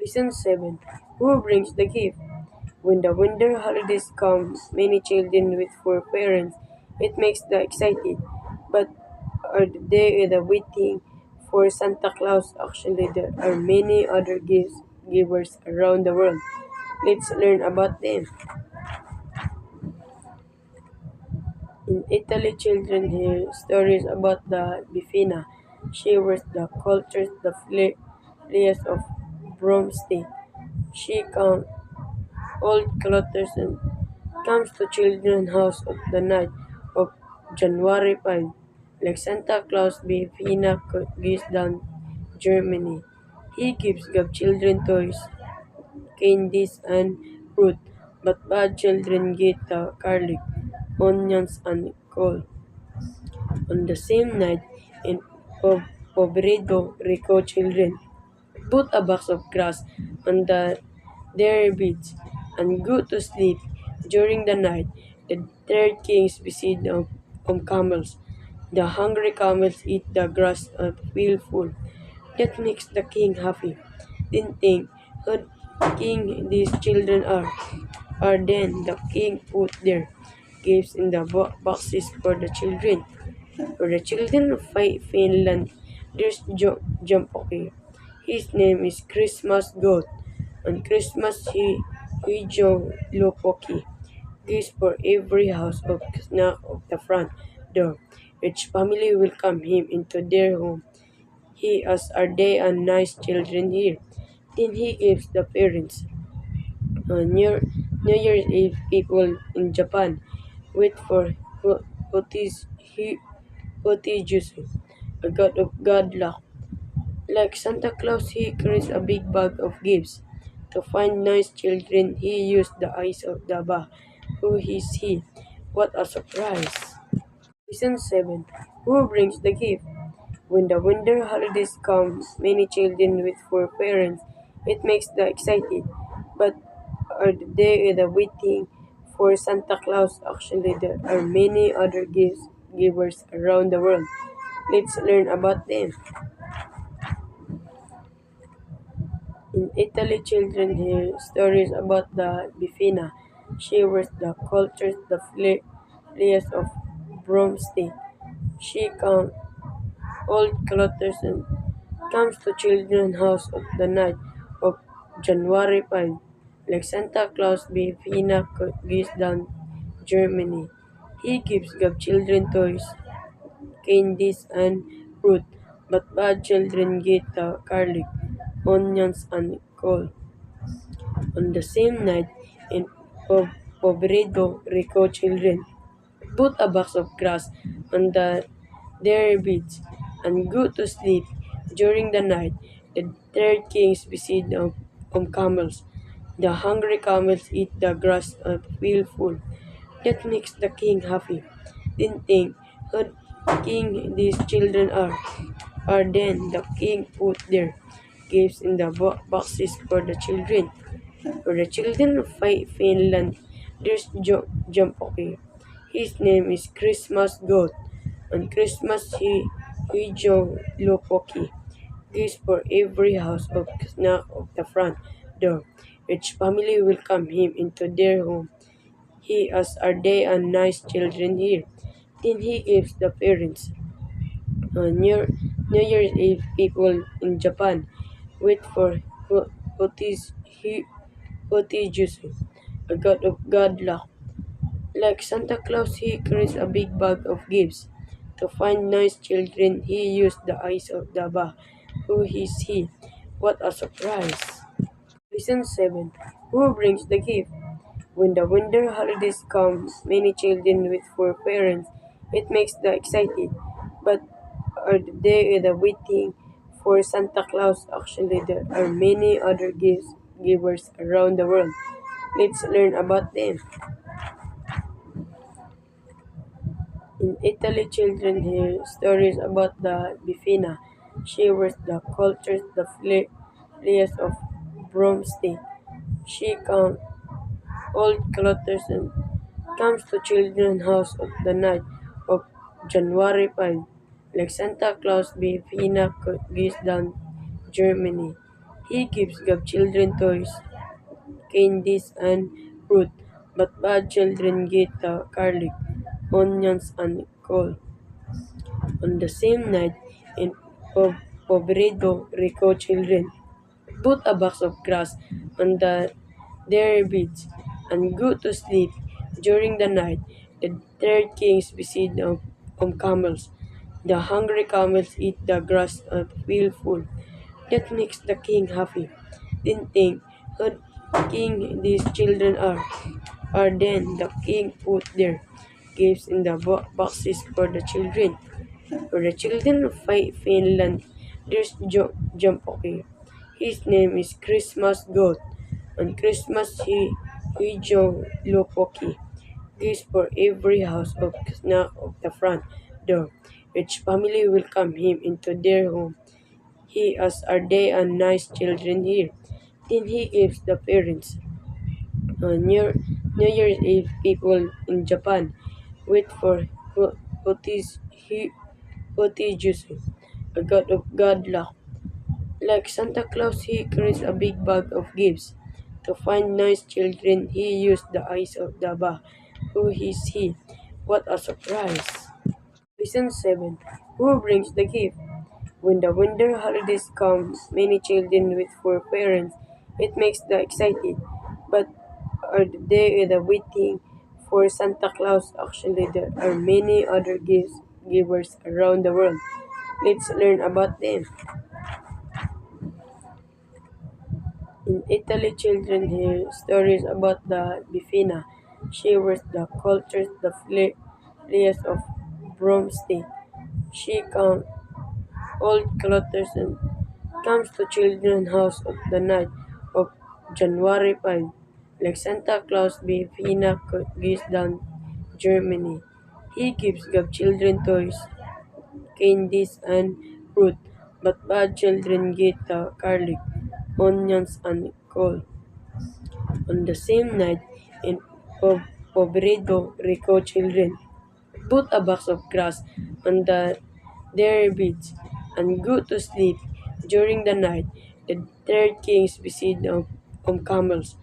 Lesson 7. Who brings the gift? When the winter holidays come, many children wait for parents. It makes them excited. But are they waiting for Santa Claus? Actually, there are many other gifts givers around the world. Let's learn about them. In Italy, children hear stories about the Bifina. She wears the cultures, the flares of broomstick. She comes old clothes and comes to children's house of the night of January 5, like Santa Claus Bifina gives down Germany. He gives good children toys, candies, and fruit, but bad children get the garlic, onions, and coal. On the same night, in Pobredo Rico, children put a box of grass on their beds and go to sleep. During the night, the third kings visit camels. The hungry camels eat the grass and feel full. That makes the king happy. Then think, how king these children are. Then the king put their gifts in the boxes for the children. For the children of Finland, there's Jampoki. His name is Christmas Goat. On Christmas, he Joe Lopoki gives for every house of snack of the front door. Each family welcome him into their home. He asks, are they a nice children here? Then he gives the parents. New Year's Eve, people in Japan wait for Hotijusu, a god of good luck. Like Santa Claus, he carries a big bag of gifts. To find nice children, he used the eyes of the Ba. Who is he? What a surprise! Lesson 7. Who brings the gift? When the winter holidays come, many children wait for parents. It makes them excited. But are they waiting for Santa Claus? Actually, there are many other gifts givers around the world. Let's learn about them. In Italy, children hear stories about the Bifina. She wears the cultures, the flares of broomstick. She comes old clothes and comes to children's house of the night of January 5, like Santa Claus Bifina gives down Germany. He gives good children toys, candies, and fruit, but bad children get the garlic, onions, and coal. On the same night, in Pobredo Rico, children put a box of grass on their beds and go to sleep. During the night, the third kings visit camels. The hungry camels eat the grass and feel full. That makes the king happy. Then think, how king these children are. Then the king put their gifts in the boxes for the children. For the children of Finland, there's Jampoki. His name is Christmas Goat. On Christmas, he Joe Lopoki gives for every house of snack of the front door. Each family welcome him into their home. He asks, are they a nice children here? Then he gives the parents. New Year's Eve, people in Japan wait for Hotijusu, a god of good luck. Like Santa Claus, he carries a big bag of gifts. To find nice children, he used the eyes of the Ba. Who is he? What a surprise! Lesson 7. Who brings the gift? When the winter holidays come, many children wait for parents. It makes them excited. But are they waiting for Santa Claus? Actually, there are many other gifts givers around the world. Let's learn about them. In Italy, children hear stories about the Bifina. She wears the cultures, the flares of broomstick. She comes old clothes and comes to children's house of the night of January 5, like Santa Claus Bifina gives down Germany. He gives good children toys, candies, and fruit, but bad children get garlic, onions, and coal. On the same night, in Pobredo Rico, children put a box of grass on their beds and go to sleep. During the night, the third kings visit camels. The hungry camels eat the grass and feel full. That makes the king happy. Then think, how king these children are then the king put their gifts in the boxes for the children. For the children of Finland, there's Jumpoki. His name is Christmas Goat. On Christmas, he Joe Lopoki. Gives for every house of snack of the front door. Each family welcome him into their home. He as are they and nice children here. Then he gives the parents. New Year's Eve, people in Japan wait for Hotijusu, a god of good luck. Like Santa Claus, he carries a big bag of gifts. To find nice children, he used the eyes of the Ba. Who is he? What a surprise! Lesson 7. Who brings the gift? When the winter holidays come, many children wait for parents. It makes them excited. But are they the waiting for Santa Claus? Actually, there are many other givers around the world. Let's learn about them. In Italy, children hear stories about the Bifina. She wears the cultures, the flares of broomstick. She comes old clothes and comes to children's house of the night of January 5. Like Santa Claus, Bifina gives down Germany. He gives good children toys, candies, and fruit, but bad children get garlic, onions, and coal. On the same night, in Pobredo Rico, children put a box of grass on their beds and go to sleep. During the night, the third kings visit camels.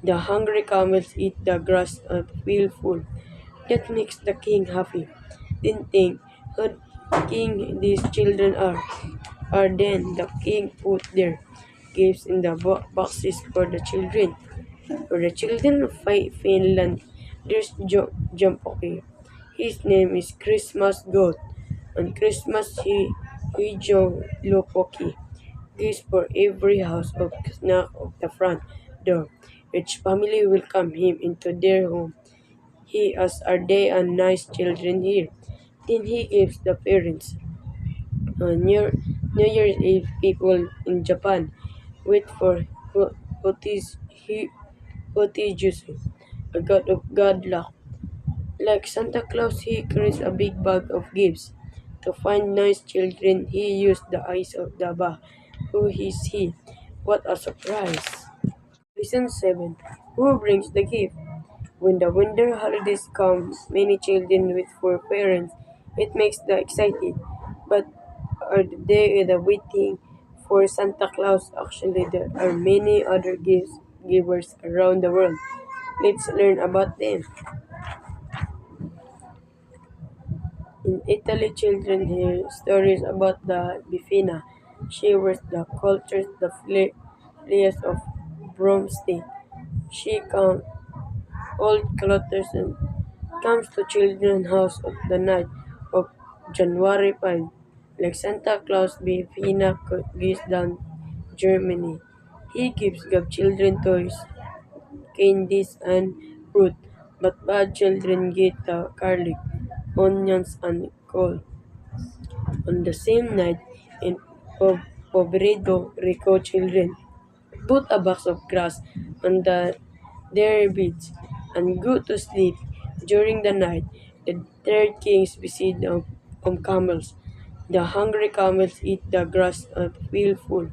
The hungry camels eat the grass and feel full. That makes the king happy. Then think, how king these children are then the king put their gifts in the boxes for the children. For the children of Finland, there's Jumpoki. His name is Christmas Goat. On Christmas, he Joe Lopoki. Gives for every house of snack of the front door. Each family welcome him into their home. He as are they and nice children here. Then he gives the parents. New Year's Eve, people in Japan wait for Hotijusu, a god of good luck. Like Santa Claus, he carries a big bag of gifts. To find nice children, he used the eyes of the Ba. Who is he? What a surprise! Lesson 7. Who brings the gift? When the winter holidays come, many children wait for parents. It makes them excited. But are they the waiting for Santa Claus? Actually, there are many other givers around the world. Let's learn about them. In Italy, children hear stories about the Bifina. She wears the cultures, the flares of broomstick. She comes old clothes and comes to children's house of the night of January 5. Like Santa Claus, Bifina gives down Germany. He gives good children toys, candies, and fruit, but bad children get garlic, onions, and coal. On the same night, in Pobredo Rico, children put a box of grass on their beds and go to sleep. During the night, the third kings visit camels. The hungry camels eat the grass and feel full.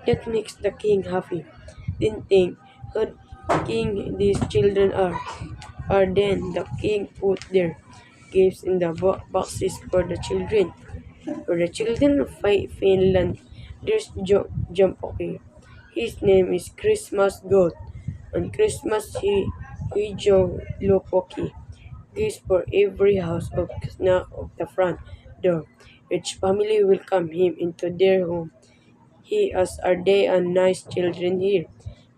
That makes the king happy. Then think, how king these children are then the king put their gifts in the boxes for the children. For the children of Finland, there's Jumpoki. His name is Christmas Goat. On Christmas, he Lopoki gives for every house of snack of the front door. Each family welcome him into their home. He asks, "Are they a nice children here?"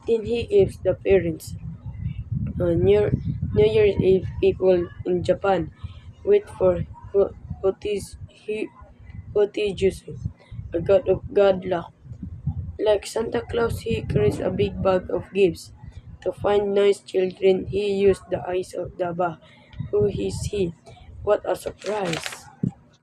Then he gives the parents. On New Year's Eve, people in Japan wait for Hotijusu, a god of good luck. Like Santa Claus, he carries a big bag of gifts. To find nice children, he used the eyes of the Ba. Who is he? What a surprise!